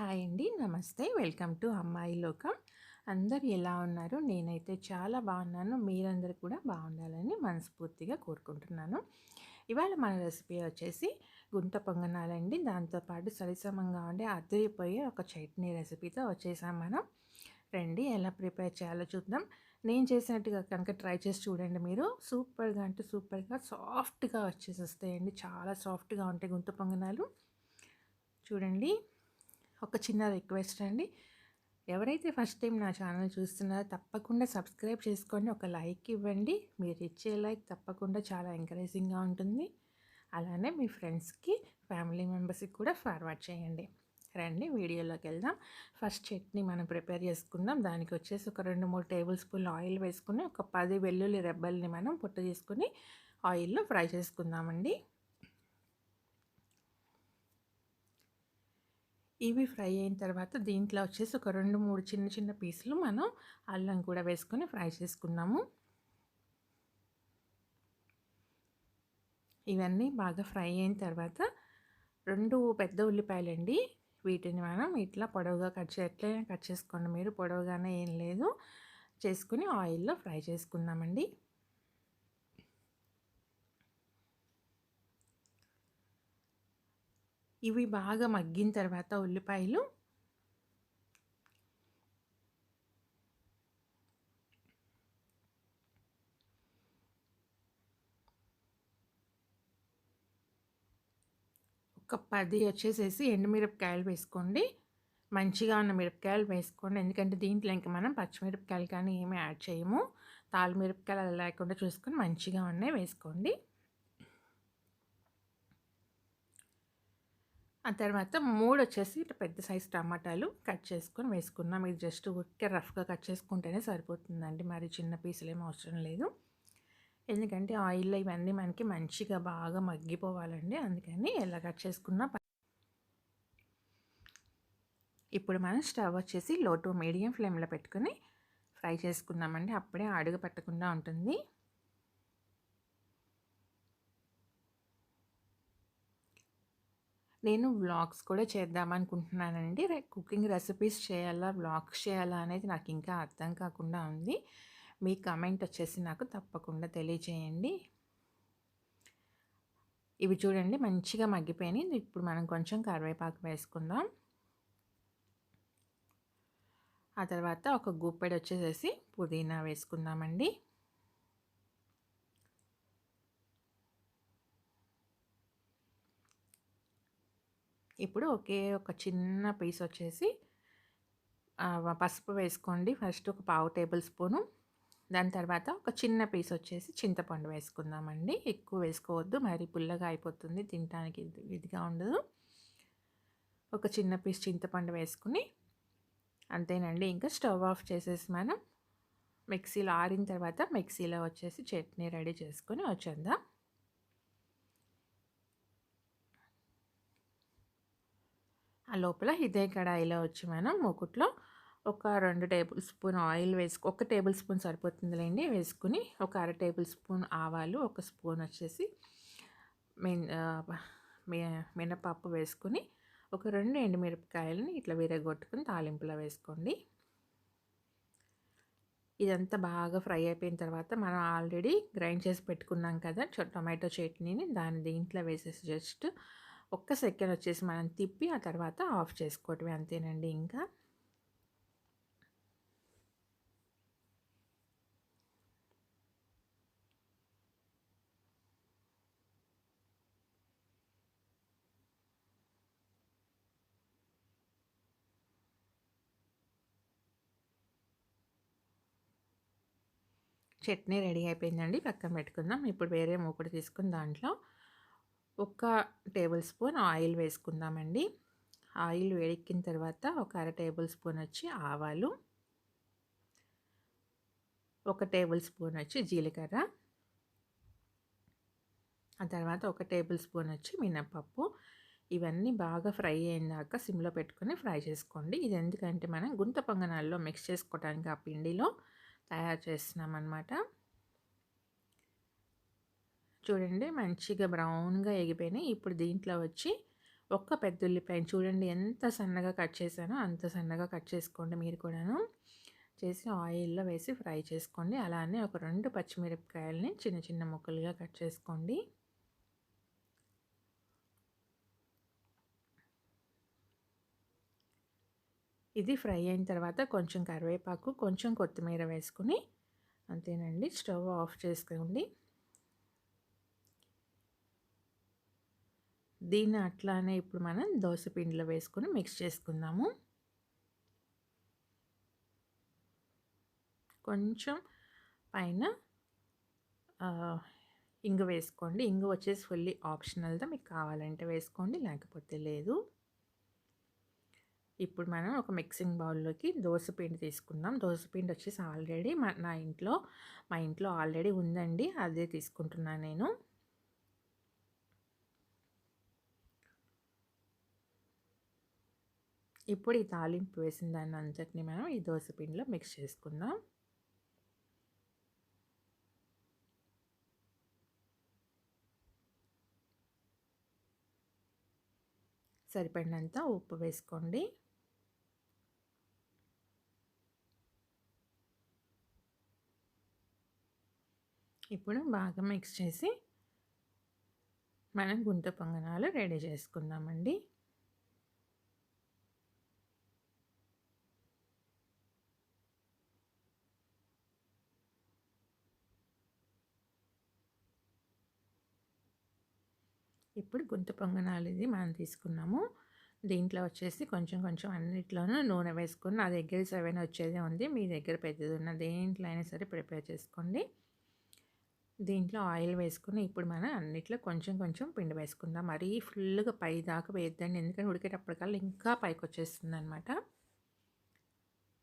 Hi అండి. నమస్తే. Welcome to అమ్మాయి లోకం. అందరూ ఎలా ఉన్నారు? నేనైతే చాలా బాగున్నాను. మీరందరూ కూడా బాగుండాలని మనస్ఫూర్తిగా కోరుకుంటున్నాను. ఇవాళ మన రెసిపీ వచ్చేసి గుంట పొంగనాలండి. దాంతోపాటు సరిసమంగా ఉండే అదిరిపోయే ఒక చట్నీ రెసిపీతో వచ్చేసాం మనం. రండి ఎలా ప్రిపేర్ చేయాలో చూద్దాం. నేను చేసినట్టుగా కనుక ట్రై చేసి చూడండి మీరు. సూపర్‌గా అంటే సూపర్‌గా సాఫ్ట్‌గా వచ్చేసేస్తాయండి. చాలా సాఫ్ట్‌గా ఉంటాయి గుంట పొంగనాలు. చూడండి. ఒక చిన్న రిక్వెస్ట్ అండి. ఎవరైతే ఫస్ట్ టైం నా ఛానల్ చూస్తున్నారో తప్పకుండా సబ్స్క్రైబ్ చేసుకోండి. ఒక లైక్ ఇవ్వండి. మీరు ఇచ్చే లైక్ తప్పకుండా చాలా ఎంకరేజింగ్‌గా ఉంటుంది. అలానే మీ ఫ్రెండ్స్‌కి, ఫ్యామిలీ మెంబర్స్‌కి కూడా ఫార్వర్డ్ చేయండి. రండి వీడియోలోకి వెళ్దాం. ఫస్ట్ చట్నీ మనం ప్రిపేర్ చేసుకుందాం. దానికి వచ్చేసి ఒక 2, 3 టేబుల్ స్పూన్లు ఆయిల్ వేసుకొని, ఒక 10 వెల్లుల్లి రెబ్బల్ని మనం పొట్టు చేసుకొని ఆయిల్‌లో ఫ్రై చేసుకుందామండి. ఇవి ఫ్రై అయిన తర్వాత దీంట్లో వచ్చేసి ఒక 2, 3 చిన్న చిన్న పీసులు మనం అల్లం కూడా వేసుకొని ఫ్రై చేసుకున్నాము. ఇవన్నీ బాగా ఫ్రై అయిన తర్వాత 2 పెద్ద ఉల్లిపాయలండి. వీటిని మనం ఇట్లా పొడవుగా ఎట్లయినా కట్ చేసుకోండి మీరు. పొడవుగానే ఏం లేదు. చేసుకుని ఆయిల్‌లో ఫ్రై చేసుకుందామండి. ఇవి బాగా మగ్గిన తర్వాత ఉల్లిపాయలు ఒక 10 వచ్చేసేసి ఎండుమిరపకాయలు వేసుకోండి. మంచిగా ఉన్న మిరపకాయలు వేసుకోండి. ఎందుకంటే దీంట్లో ఇంక మనం పచ్చిమిరపకాయలు కానీ ఏమీ యాడ్ చేయము. తాళ్ళు మిరపకాయలు అలా లేకుండా చూసుకొని మంచిగా ఉన్నాయి వేసుకోండి. ఆ తర్వాత 3 వచ్చేసి ఇట్లా పెద్ద సైజు టమాటాలు కట్ చేసుకొని వేసుకున్నాం. ఇది జస్ట్ ఊరికే రఫ్‌గా కట్ చేసుకుంటేనే సరిపోతుందండి. మరి చిన్న పీసులు ఏమి అవసరం లేదు. ఎందుకంటే ఆయిల్‌లో ఇవన్నీ మనకి మంచిగా బాగా మగ్గిపోవాలండి. అందుకని ఎలా కట్ చేసుకున్నా ఇప్పుడు మనం స్టవ్ వచ్చేసి లో టు మీడియం ఫ్లేమ్లో పెట్టుకొని ఫ్రై చేసుకుందామండి. అప్పుడే అడుగు పెట్టకుండా ఉంటుంది. నేను వ్లాగ్స్ కూడా చేద్దామనుకుంటున్నానండి. కుకింగ్ రెసిపీస్ చేయాలా, వ్లాగ్స్ చేయాలా అనేది నాకు ఇంకా అర్థం కాకుండా ఉంది. మీ కామెంట్ వచ్చేసి నాకు తప్పకుండా తెలియచేయండి. ఇవి చూడండి మంచిగా మగ్గిపోయినాయి. ఇప్పుడు మనం కొంచెం కరివేపాకు వేసుకుందాం. ఆ తర్వాత ఒక గుప్పెడు వచ్చేసేసి పుదీనా వేసుకుందామండి. ఇప్పుడు ఒక చిన్న పీస్ వచ్చేసి పసుపు వేసుకోండి. ఫస్ట్ ఒక పావు టేబుల్ స్పూను. దాని తర్వాత ఒక చిన్న పీస్ వచ్చేసి చింతపండు వేసుకుందామండి. ఎక్కువ వేసుకోవద్దు, మరి పుల్లగా అయిపోతుంది, తినడానికి ఇదిగా ఉండదు. ఒక చిన్న పీస్ చింతపండు వేసుకుని అంతేనండి. ఇంకా స్టవ్ ఆఫ్ చేసేసి మనం మిక్సీలో ఆరిన తర్వాత మిక్సీలో వచ్చేసి చట్నీ రెడీ చేసుకొని వచ్చేద్దాం. ఆ లోపల ఇదే కడాయిలో వచ్చి మనం మూకుట్లో ఒక 2 టేబుల్ స్పూన్ ఆయిల్ ఒక టేబుల్ స్పూన్ సరిపోతుందిలేండి వేసుకుని, ఒక అర టేబుల్ స్పూన్ ఆవాలు, ఒక స్పూన్ వచ్చేసి మినపప్పు వేసుకుని, ఒక 2 ఎండుమిరపకాయలని ఇట్లా విరగొట్టుకుని తాలింపులో వేసుకోండి. ఇదంతా బాగా ఫ్రై అయిపోయిన తర్వాత మనం ఆల్రెడీ గ్రైండ్ చేసి పెట్టుకున్నాం కదా టొమాటో చట్నీని, దీంట్లో వేసేసి జస్ట్ ఒక్క సెకండ్ వచ్చేసి మనం తిప్పి ఆ తర్వాత ఆఫ్ చేసుకోవటమే, అంతేనండి. ఇంకా చట్నీ రెడీ అయిపోయిందండి. పక్కన పెట్టుకుందాం. ఇప్పుడు వేరే మూకుడు తీసుకుని దాంట్లో ఒక టేబుల్ స్పూన్ ఆయిల్ వేసుకుందామండి. ఆయిల్ వేడెక్కిన తర్వాత ఒక అర టేబుల్ స్పూన్ వచ్చి ఆవాలు, ఒక టేబుల్ స్పూన్ వచ్చి జీలకర్ర, ఆ తర్వాత ఒక టేబుల్ స్పూన్ వచ్చి మినపప్పు. ఇవన్నీ బాగా ఫ్రై అయినాక సిమ్లో పెట్టుకొని ఫ్రై చేసుకోండి. ఇది ఎందుకంటే మనం గుంత పొంగనాల్లో మిక్స్ చేసుకోవడానికి ఆ పిండిలో తయారు చేస్తున్నాం అన్నమాట. చూడండి మంచిగా బ్రౌన్గా ఎగిపోయినాయి. ఇప్పుడు దీంట్లో వచ్చి ఒక్క పెద్ద ఉల్లిపాయని చూడండి ఎంత సన్నగా కట్ చేశానో అంత సన్నగా కట్ చేసుకోండి మీరు కూడాను. చేసి ఆయిల్‌లో వేసి ఫ్రై చేసుకోండి. అలానే ఒక 2 పచ్చిమిరపకాయలని చిన్న చిన్న ముక్కలుగా కట్ చేసుకోండి. ఇది ఫ్రై అయిన తర్వాత కొంచెం కరివేపాకు, కొంచెం కొత్తిమీర వేసుకొని అంతేనండి, స్టవ్ ఆఫ్ చేసుకోండి. దీన్ని అట్లానే ఇప్పుడు మనం దోస పిండిలో వేసుకొని మిక్స్ చేసుకుందాము. కొంచెం పైన ఇంగు వేసుకోండి. ఇంగు వచ్చేసి ఫుల్లీ ఆప్షనల్‌దా, మీకు కావాలంటే వేసుకోండి లేకపోతే లేదు. ఇప్పుడు మనం ఒక మిక్సింగ్ బౌల్లోకి దోసపిండి తీసుకుందాం. దోసపిండి వచ్చేసి ఆల్రెడీ మా ఇంట్లో ఆల్రెడీ ఉందండి, అదే తీసుకుంటున్నాను నేను. ఇప్పుడు ఈ తాలింపు వేసిన దాన్ని అంతటిని మనం ఈ దోసపిండిలో మిక్స్ చేసుకుందాం. సరిపడినంత ఉప్పు వేసుకోండి. ఇప్పుడు బాగా మిక్స్ చేసి మనం గుంత పొంగనాలు రెడీ చేసుకుందామండి. ఇప్పుడు గుంత పొంగనాలు ఇది మనం తీసుకున్నాము. దీంట్లో వచ్చేసి కొంచెం కొంచెం అన్నిట్లోనూ నూనె వేసుకొని, నా దగ్గర 7 వచ్చేదే ఉంది, మీ దగ్గర పెద్దది ఉన్న దేంట్లో అయినా సరే ప్రిపేర్ చేసుకోండి. దీంట్లో ఆయిల్ వేసుకుని ఇప్పుడు మనం అన్నిట్లో కొంచెం కొంచెం పిండి వేసుకుందాం. మరీ ఫుల్గా పై దాకా వేయద్దండి, ఎందుకంటే ఉడికేటప్పటికల్లా ఇంకా పైకి వచ్చేస్తుంది అనమాట.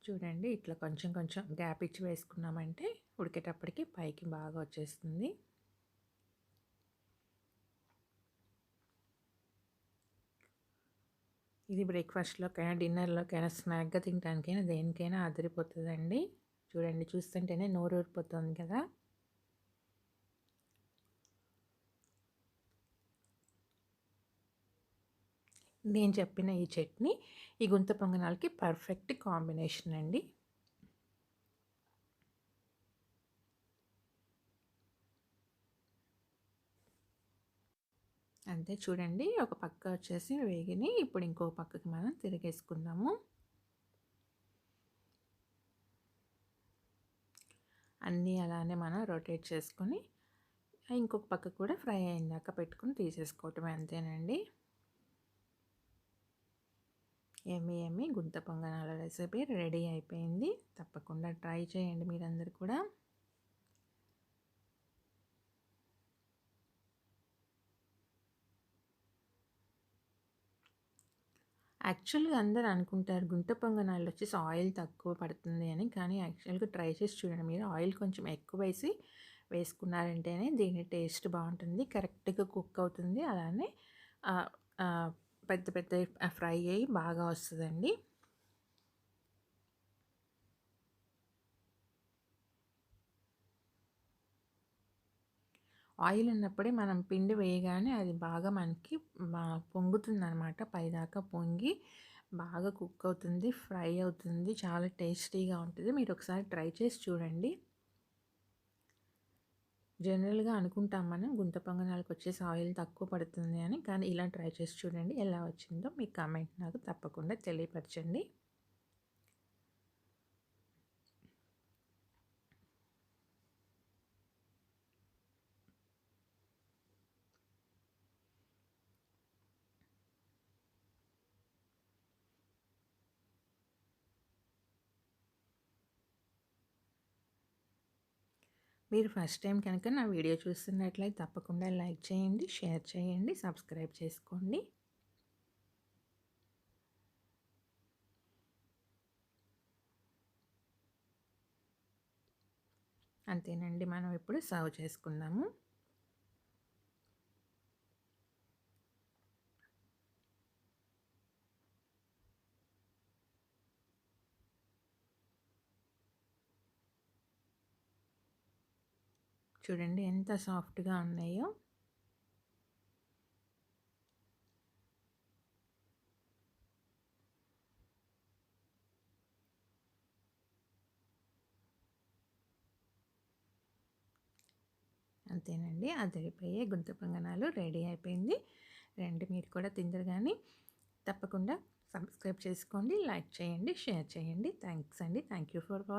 చూడండి, ఇట్లా కొంచెం కొంచెం గ్యాప్ ఇచ్చి వేసుకున్నామంటే ఉడికేటప్పటికి పైకి బాగా వచ్చేస్తుంది. ఇది బ్రేక్ఫాస్ట్లోకైనా, డిన్నర్లోకైనా, స్నాక్గా తినడానికైనా, దేనికైనా అదిరిపోతుందండి. చూడండి, చూస్తుంటేనే నోరు ఊరిపోతుంది కదా. నేను చెప్పిన ఈ చట్నీ ఈ గుంత పొంగనాలకి పర్ఫెక్ట్ కాంబినేషన్ అండి. అంతే, చూడండి ఒక పక్క వచ్చేసి వేగిని, ఇప్పుడు ఇంకో పక్కకి మనం తిరిగేసుకుందాము. అన్నీ అలానే మనం రొటేట్ చేసుకొని ఇంకొక పక్క కూడా ఫ్రై అయిందాక పెట్టుకుని తీసేసుకోవటమే, అంతేనండి. ఎమ్మి గుంత పొంగనాల రెసిపీ రెడీ అయిపోయింది. తప్పకుండా ట్రై చేయండి మీరందరూ కూడా. యాక్చువల్‌గా అందరూ అనుకుంటారు గుంట పొంగనాలు వచ్చేసి ఆయిల్ తక్కువ పడుతుంది అని. కానీ యాక్చువల్‌గా ట్రై చేసి చూడండి, మీరు ఆయిల్ కొంచెం ఎక్కువేసి వేసుకున్నారంటేనే దీని టేస్ట్ బాగుంటుంది, కరెక్ట్‌గా కుక్ అవుతుంది. అలానే ఆహ్, ఆహ్, పెద్ద పెద్దయి ఫ్రై అయ్యి బాగా వస్తదండి. ఆయిల్ ఉన్నప్పుడే మనం పిండి వేయగానే అది బాగా మనకి పొంగుతుందనమాట. పైదాకా పొంగి బాగా కుక్ అవుతుంది, ఫ్రై అవుతుంది, చాలా టేస్టీగా ఉంటుంది. మీరు ఒకసారి ట్రై చేసి చూడండి. జనరల్‌గా అనుకుంటాం మనం గుంత పొంగనాలకు వచ్చేసి ఆయిల్ తక్కువ పడుతుంది అని. కానీ ఇలా ట్రై చేసి చూడండి, ఎలా వచ్చిందో మీ కామెంట్ నాకు తప్పకుండా తెలియపరచండి. మీరు ఫస్ట్ టైం కనుక నా వీడియో చూస్తున్నట్లయితే తప్పకుండా లైక్ చేయండి, షేర్ చేయండి, సబ్స్క్రైబ్ చేసుకోండి. అంతేనండి, మనం ఇప్పుడు సర్వ్ చేసుకుందాము. చూడండి ఎంత సాఫ్ట్‌గా ఉన్నాయో. అంతేనండి, అదిరిపోయే గుంత పొంగనాలు రెడీ అయిపోయింది. రండి మీరు కూడా తిందరు కానీ. తప్పకుండా సబ్స్క్రైబ్ చేసుకోండి, లైక్ చేయండి, షేర్ చేయండి. థ్యాంక్స్ అండి. Thank you for watching.